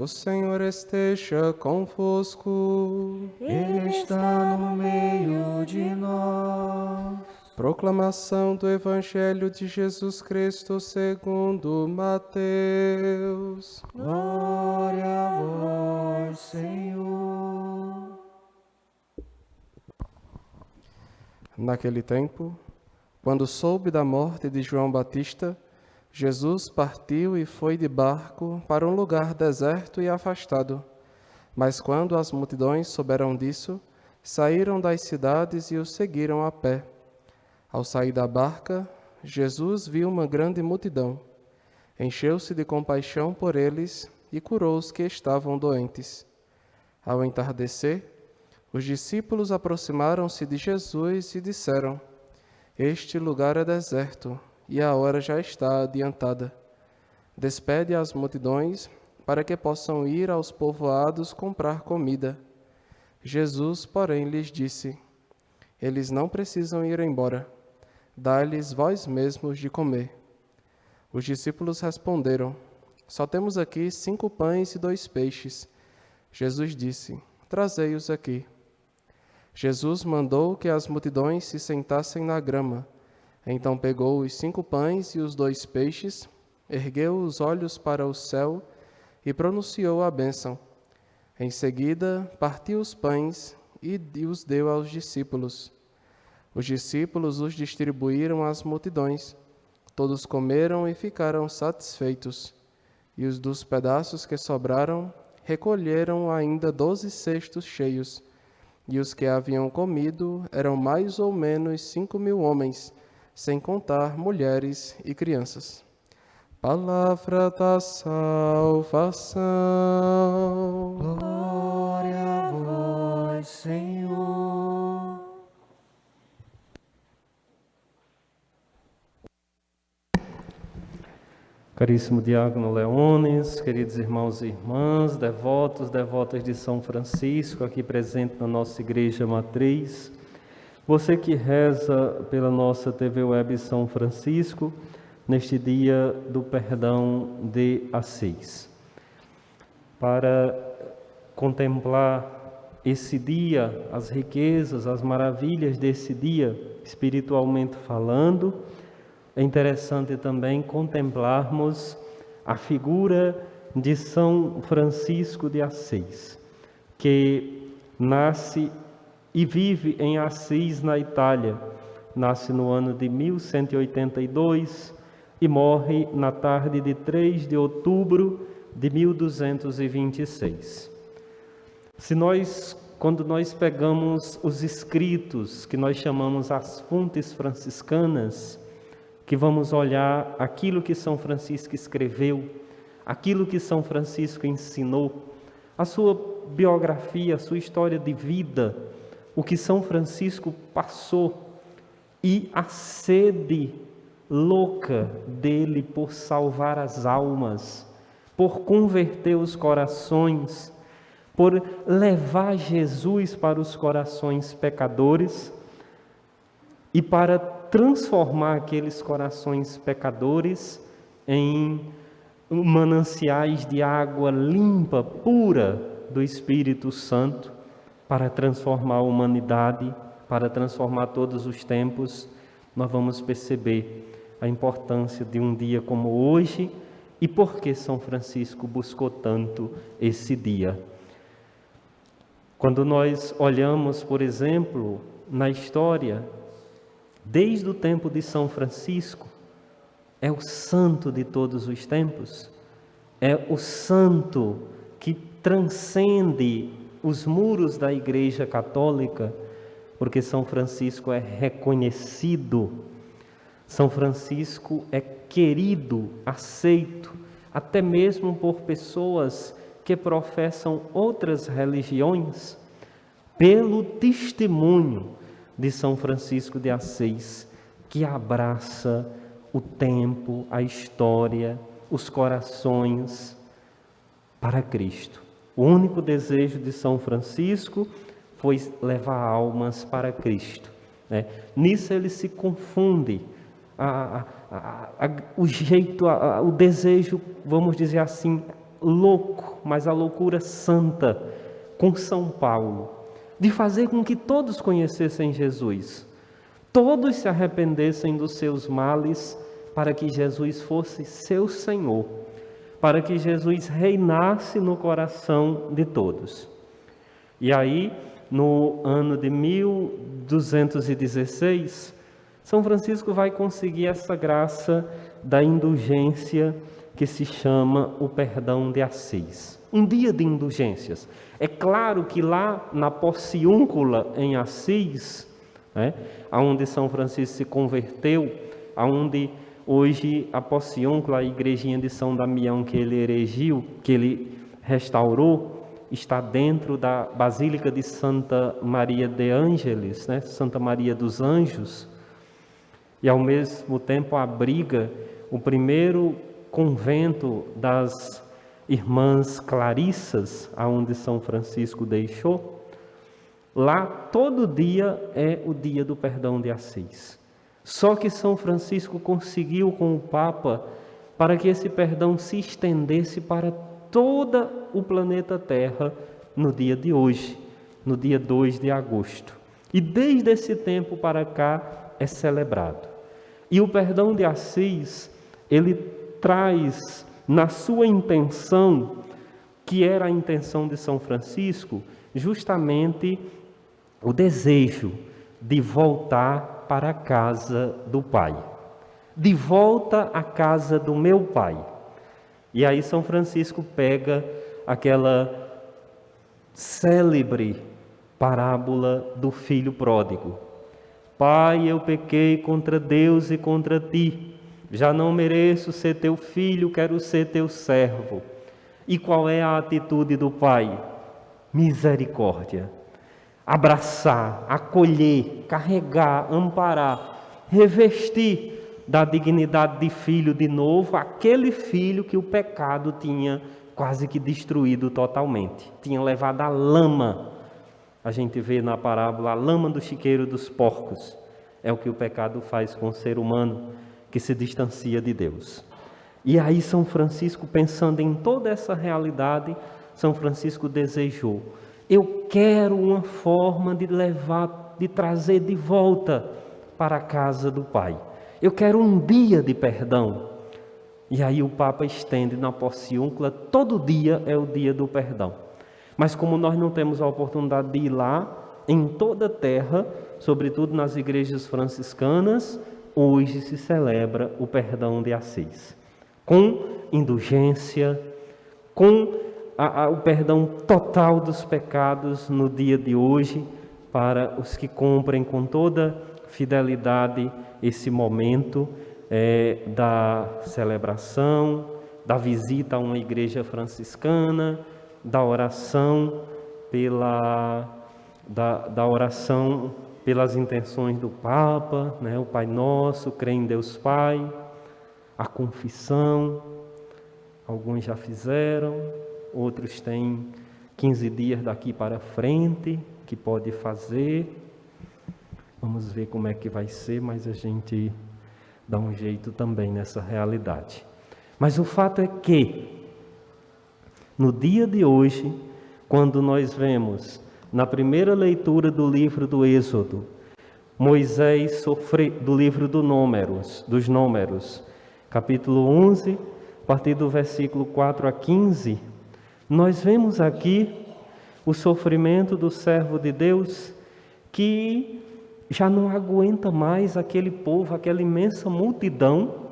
Senhor esteja convosco. Ele está no meio de nós. Proclamação do Evangelho de Jesus Cristo segundo Mateus. Glória a vós, Senhor. Naquele tempo, quando soube da morte de João Batista, Jesus partiu e foi de barco para um lugar deserto e afastado. Mas quando as multidões souberam disso, saíram das cidades e o seguiram a pé. Ao sair da barca, Jesus viu uma grande multidão. Encheu-se de compaixão por eles e curou os que estavam doentes. Ao entardecer, os discípulos aproximaram-se de Jesus e disseram: Este lugar é deserto e a hora já está adiantada. Despede as multidões para que possam ir aos povoados comprar comida. Jesus, porém, lhes disse: Eles não precisam ir embora. Dai-lhes vós mesmos de comer. Os discípulos responderam: Só temos aqui 5 pães e 2 peixes. Jesus disse: Trazei-os aqui. Jesus mandou que as multidões se sentassem na grama. Então pegou os 5 pães e os 2 peixes, ergueu os olhos para o céu e pronunciou a bênção. Em seguida, partiu os pães e os deu aos discípulos. Os discípulos os distribuíram às multidões. Todos comeram e ficaram satisfeitos. E os dos pedaços que sobraram, recolheram ainda 12 cestos cheios. E os que haviam comido eram mais ou menos 5.000 homens, sem contar mulheres e crianças. Palavra da salvação. Glória a vós, Senhor. Caríssimo Diácono Leones, queridos irmãos e irmãs, devotos, devotas de São Francisco, aqui presente na nossa Igreja Matriz, você que reza pela nossa TV Web São Francisco, neste dia do perdão de Assis. Para contemplar esse dia, as riquezas, as maravilhas desse dia, espiritualmente falando, é interessante também contemplarmos a figura de São Francisco de Assis, que nasce e vive em Assis, na Itália. Nasce no ano de 1182 e morre na tarde de 3 de outubro de 1226. Quando nós pegamos os escritos, que nós chamamos as fontes franciscanas, que vamos olhar aquilo que São Francisco escreveu, aquilo que São Francisco ensinou, a sua biografia, a sua história de vida, o que São Francisco passou e a sede louca dele por salvar as almas, por converter os corações, por levar Jesus para os corações pecadores e para transformar aqueles corações pecadores em mananciais de água limpa, pura do Espírito Santo, para transformar a humanidade, para transformar todos os tempos. Nós vamos perceber a importância de um dia como hoje e por que São Francisco buscou tanto esse dia. Quando nós olhamos, por exemplo, na história, desde o tempo de São Francisco, é o santo de todos os tempos, é o santo que transcende os muros da Igreja Católica, porque São Francisco é reconhecido, São Francisco é querido, aceito, até mesmo por pessoas que professam outras religiões, pelo testemunho de São Francisco de Assis, que abraça o tempo, a história, os corações para Cristo. O único desejo de São Francisco foi levar almas para Cristo, né? Nisso ele se confunde, o desejo, vamos dizer assim, louco, mas a loucura santa, com São Paulo, de fazer com que todos conhecessem Jesus, todos se arrependessem dos seus males, para que Jesus fosse seu Senhor, para que Jesus reinasse no coração de todos. E aí, no ano de 1216, São Francisco vai conseguir essa graça da indulgência que se chama o perdão de Assis. Um dia de indulgências. É claro que lá na Porciúncula, em Assis, onde São Francisco se converteu, onde hoje a Porciúncula, a igrejinha de São Damião que ele erigiu, que ele restaurou, está dentro da Basílica de Santa Maria de Ângeles, Santa Maria dos Anjos, e ao mesmo tempo abriga o primeiro convento das Irmãs Clarissas, aonde São Francisco deixou. Lá todo dia é o dia do perdão de Assis. Só que São Francisco conseguiu com o Papa para que esse perdão se estendesse para todo o planeta Terra no dia de hoje, no dia 2 de agosto. E desde esse tempo para cá é celebrado. E o perdão de Assis, ele traz na sua intenção, que era a intenção de São Francisco, justamente o desejo de voltar para a casa do Pai. De volta à casa do meu Pai. E aí São Francisco pega aquela célebre parábola do filho pródigo. Pai, eu pequei contra Deus e contra ti. Já não mereço ser teu filho, quero ser teu servo. E qual é a atitude do pai? Misericórdia. Abraçar, acolher, carregar, amparar, revestir da dignidade de filho de novo, aquele filho que o pecado tinha quase que destruído totalmente. Tinha levado a lama. A gente vê na parábola a lama do chiqueiro dos porcos. É o que o pecado faz com o ser humano que se distancia de Deus. E aí São Francisco, pensando em toda essa realidade, São Francisco desejou: eu quero uma forma de levar, de trazer de volta para a casa do Pai. Eu quero um dia de perdão. E aí o Papa estende na Porciúncula, todo dia é o dia do perdão. Mas como nós não temos a oportunidade de ir lá, em toda a terra, sobretudo nas igrejas franciscanas, hoje se celebra o perdão de Assis, com indulgência, com o perdão total dos pecados no dia de hoje, para os que cumprem com toda fidelidade esse momento da celebração, da visita a uma igreja franciscana, da oração da oração pelas intenções do Papa, o Pai Nosso, crê em Deus Pai, a confissão, alguns já fizeram, outros têm 15 dias daqui para frente que pode fazer. Vamos ver como é que vai ser, mas a gente dá um jeito também nessa realidade. Mas o fato é que, no dia de hoje, quando nós vemos na primeira leitura do livro do Êxodo, Moisés do livro dos Números, capítulo 11, a partir do versículo 4 a 15, nós vemos aqui o sofrimento do servo de Deus, que já não aguenta mais aquele povo, aquela imensa multidão,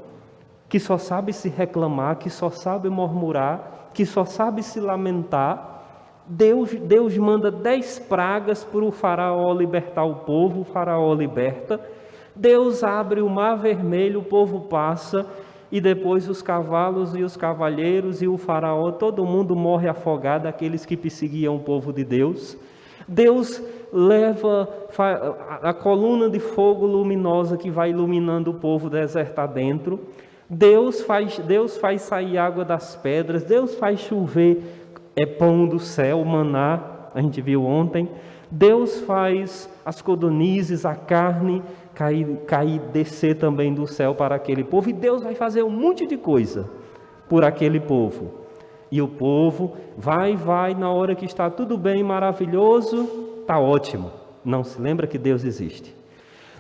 que só sabe se reclamar, que só sabe murmurar, que só sabe se lamentar. Deus manda 10 pragas para o faraó libertar o povo, o faraó liberta. Deus abre o mar vermelho, o povo passa, e depois os cavalos e os cavalheiros e o faraó, todo mundo morre afogado, aqueles que perseguiam o povo de Deus. Deus leva a coluna de fogo luminosa que vai iluminando o povo deserto adentro. Deus faz sair água das pedras, Deus faz chover pão do céu, maná, a gente viu ontem. Deus faz as codornizes, a carne cair, descer também do céu para aquele povo. E Deus vai fazer um monte de coisa por aquele povo. E o povo vai, na hora que está tudo bem, maravilhoso, está ótimo. Não se lembra que Deus existe.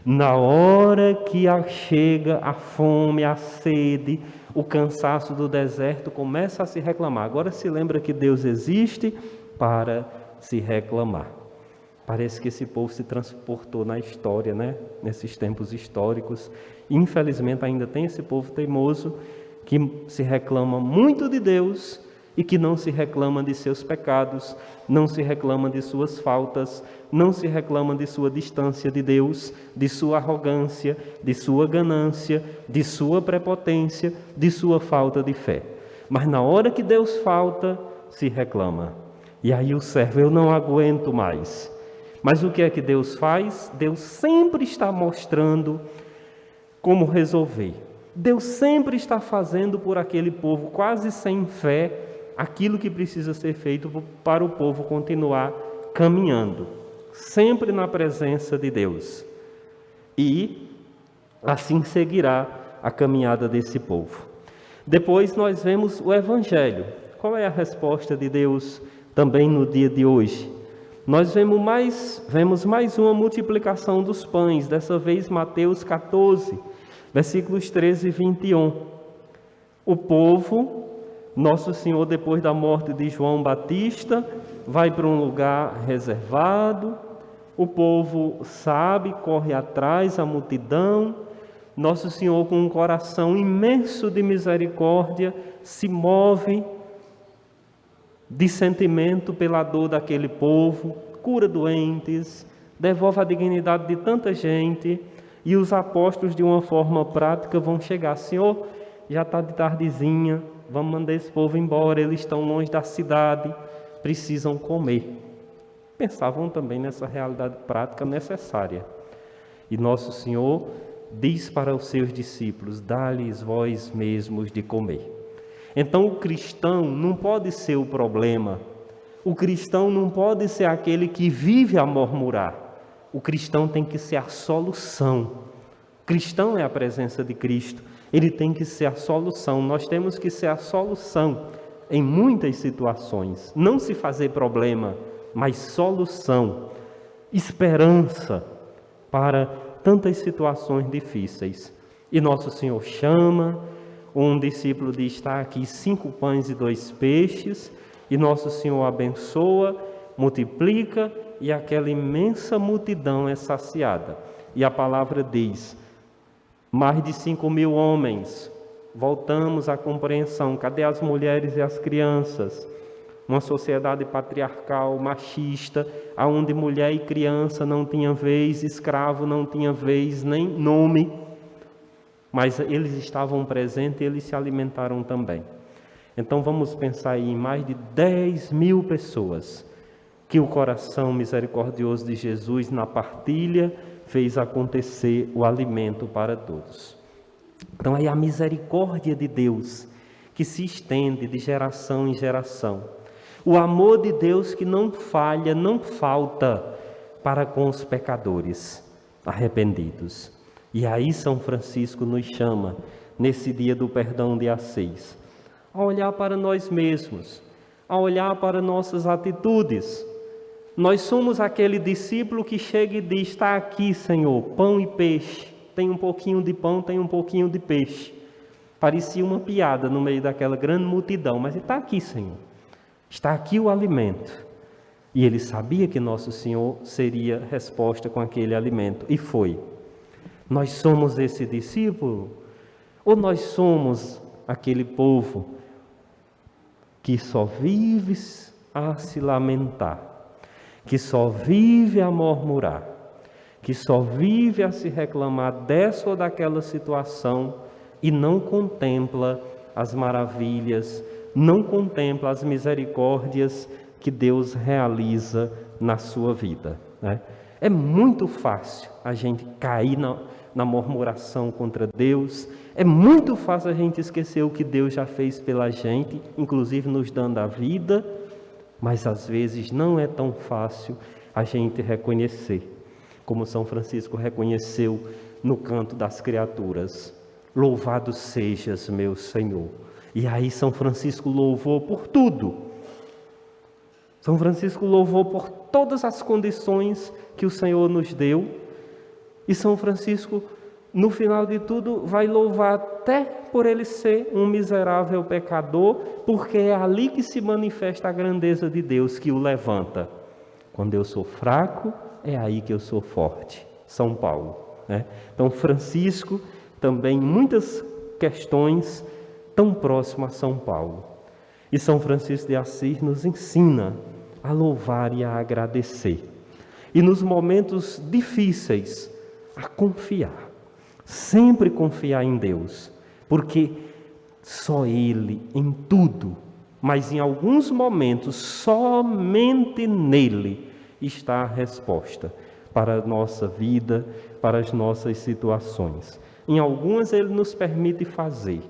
Na hora que chega a fome, a sede, o cansaço do deserto, começa a se reclamar. Agora se lembra que Deus existe para se reclamar. Parece que esse povo se transportou na história, né? Nesses tempos históricos. Infelizmente ainda tem esse povo teimoso que se reclama muito de Deus e que não se reclama de seus pecados, não se reclama de suas faltas, não se reclama de sua distância de Deus, de sua arrogância, de sua ganância, de sua prepotência, de sua falta de fé. Mas na hora que Deus falta, se reclama. E aí o servo, eu não aguento mais. Mas o que é que Deus faz? Deus sempre está mostrando como resolver. Deus sempre está fazendo por aquele povo quase sem fé aquilo que precisa ser feito para o povo continuar caminhando, sempre na presença de Deus. E assim seguirá a caminhada desse povo. Depois nós vemos o Evangelho. Qual é a resposta de Deus também no dia de hoje? Nós vemos mais uma multiplicação dos pães, dessa vez Mateus 14, versículos 13 e 21. O povo, Nosso Senhor, depois da morte de João Batista, vai para um lugar reservado, o povo sabe, corre atrás, a multidão. Nosso Senhor, com um coração imenso de misericórdia, se move de sentimento pela dor daquele povo, cura doentes, devolve a dignidade de tanta gente, e os apóstolos, de uma forma prática, vão chegar: Senhor, já está de tardezinha, vamos mandar esse povo embora, eles estão longe da cidade, precisam comer. Pensavam também nessa realidade prática necessária. E Nosso Senhor diz para os seus discípulos: dá-lhes vós mesmos de comer. Então o cristão não pode ser o problema, o cristão não pode ser aquele que vive a murmurar, o cristão tem que ser a solução. O cristão é a presença de Cristo, ele tem que ser a solução. Nós temos que ser a solução em muitas situações, não se fazer problema, mas solução, esperança para tantas situações difíceis. E Nosso Senhor chama. Um discípulo diz: está aqui 5 pães e 2 peixes, e Nosso Senhor abençoa, multiplica, e aquela imensa multidão é saciada. E a palavra diz: mais de 5.000 homens. Voltamos à compreensão: cadê as mulheres e as crianças? Uma sociedade patriarcal, machista, onde mulher e criança não tinham vez, escravo não tinha vez, nem nome. Mas eles estavam presentes e eles se alimentaram também. Então vamos pensar aí em mais de 10.000 pessoas que o coração misericordioso de Jesus, na partilha, fez acontecer o alimento para todos. Então é a misericórdia de Deus que se estende de geração em geração. O amor de Deus que não falha, não falta para com os pecadores arrependidos. E aí São Francisco nos chama, nesse dia do perdão dia 6, a olhar para nós mesmos, a olhar para nossas atitudes. Nós somos aquele discípulo que chega e diz: está aqui, Senhor, pão e peixe. Tem um pouquinho de pão, tem um pouquinho de peixe. Parecia uma piada no meio daquela grande multidão, mas está aqui, Senhor. Está aqui o alimento. E ele sabia que Nosso Senhor seria resposta com aquele alimento, e foi. Nós somos esse discípulo? Ou nós somos aquele povo que só vive a se lamentar, que só vive a murmurar, que só vive a se reclamar dessa ou daquela situação e não contempla as maravilhas, não contempla as misericórdias que Deus realiza na sua vida, né? É muito fácil a gente cair na murmuração contra Deus, é muito fácil a gente esquecer o que Deus já fez pela gente, inclusive nos dando a vida, mas às vezes não é tão fácil a gente reconhecer, como São Francisco reconheceu no canto das criaturas: louvado sejas, meu Senhor, E aí São Francisco louvou por tudo. São Francisco louvou por todas as condições que o Senhor nos deu. E São Francisco, no final de tudo, vai louvar até por ele ser um miserável pecador, porque é ali que se manifesta a grandeza de Deus que o levanta. Quando eu sou fraco, é aí que eu sou forte. São Paulo, né? Então Francisco também muitas questões tão próximo a São Paulo. E São Francisco de Assis nos ensina a louvar e a agradecer. E nos momentos difíceis, a confiar. Sempre confiar em Deus. Porque só Ele em tudo, mas em alguns momentos, somente nele está a resposta para a nossa vida, para as nossas situações. Em algumas Ele nos permite fazer,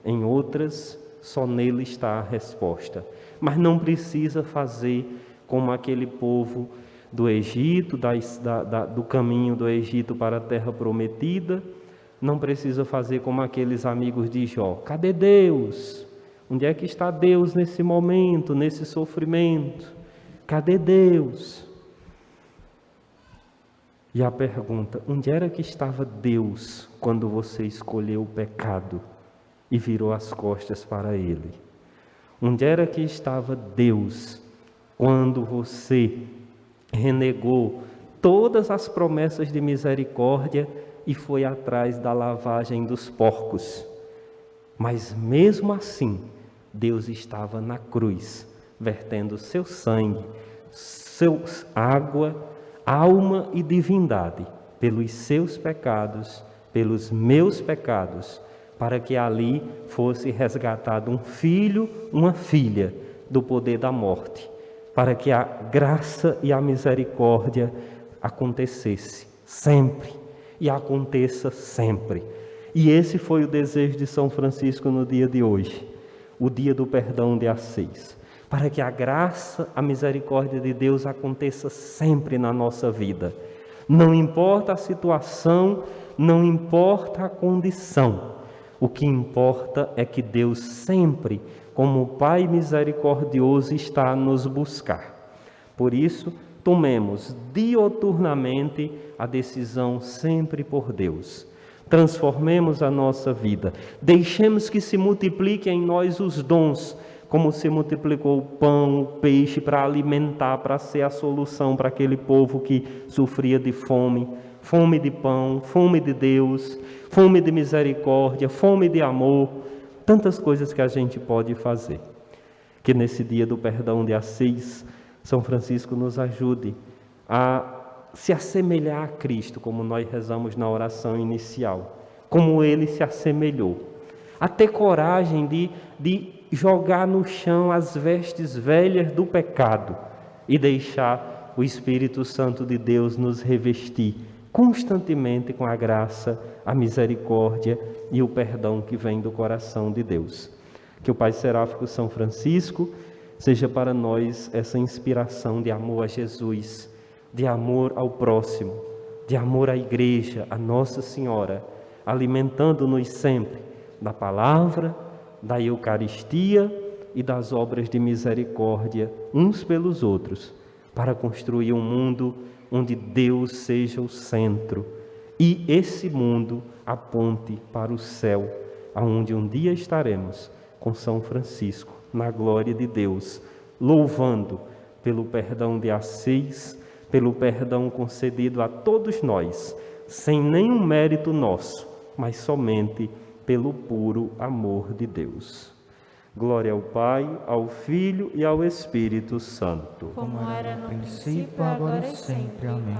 em outras só nele está a resposta. Mas não precisa fazer como aquele povo do Egito, do caminho do Egito para a terra prometida. Não precisa fazer como aqueles amigos de Jó. Cadê Deus? Onde é que está Deus nesse momento, nesse sofrimento? Cadê Deus? E a pergunta, onde era que estava Deus quando você escolheu o pecado e virou as costas para Ele? Onde era que estava Deus quando você renegou todas as promessas de misericórdia e foi atrás da lavagem dos porcos? Mas mesmo assim, Deus estava na cruz, vertendo seu sangue, sua água, alma e divindade, pelos seus pecados, pelos meus pecados, para que ali fosse resgatado um filho, uma filha do poder da morte, para que a graça e a misericórdia acontecesse sempre e aconteça sempre. E esse foi o desejo de São Francisco no dia de hoje, o dia do perdão de Assis, para que a graça, a misericórdia de Deus aconteça sempre na nossa vida. Não importa a situação, não importa a condição, o que importa é que Deus sempre, como Pai misericordioso, está a nos buscar. Por isso, tomemos dioturnamente a decisão sempre por Deus. Transformemos a nossa vida, deixemos que se multipliquem em nós os dons, como se multiplicou o pão, o peixe para alimentar, para ser a solução para aquele povo que sofria de fome, fome de pão, fome de Deus, fome de misericórdia, fome de amor, tantas coisas que a gente pode fazer. Que nesse dia do perdão de Assis, São Francisco nos ajude a se assemelhar a Cristo, como nós rezamos na oração inicial, como Ele se assemelhou, a ter coragem de jogar no chão as vestes velhas do pecado e deixar o Espírito Santo de Deus nos revestir constantemente com a graça, a misericórdia e o perdão que vem do coração de Deus. Que o Pai Seráfico São Francisco seja para nós essa inspiração de amor a Jesus, de amor ao próximo, de amor à Igreja, a Nossa Senhora, alimentando-nos sempre da palavra, da Eucaristia e das obras de misericórdia uns pelos outros, para construir um mundo onde Deus seja o centro e esse mundo aponte para o céu, aonde um dia estaremos com São Francisco, na glória de Deus, louvando pelo perdão de Assis, pelo perdão concedido a todos nós, sem nenhum mérito nosso, mas somente pelo puro amor de Deus. Glória ao Pai, ao Filho e ao Espírito Santo. Como era no princípio, agora e sempre. Amém.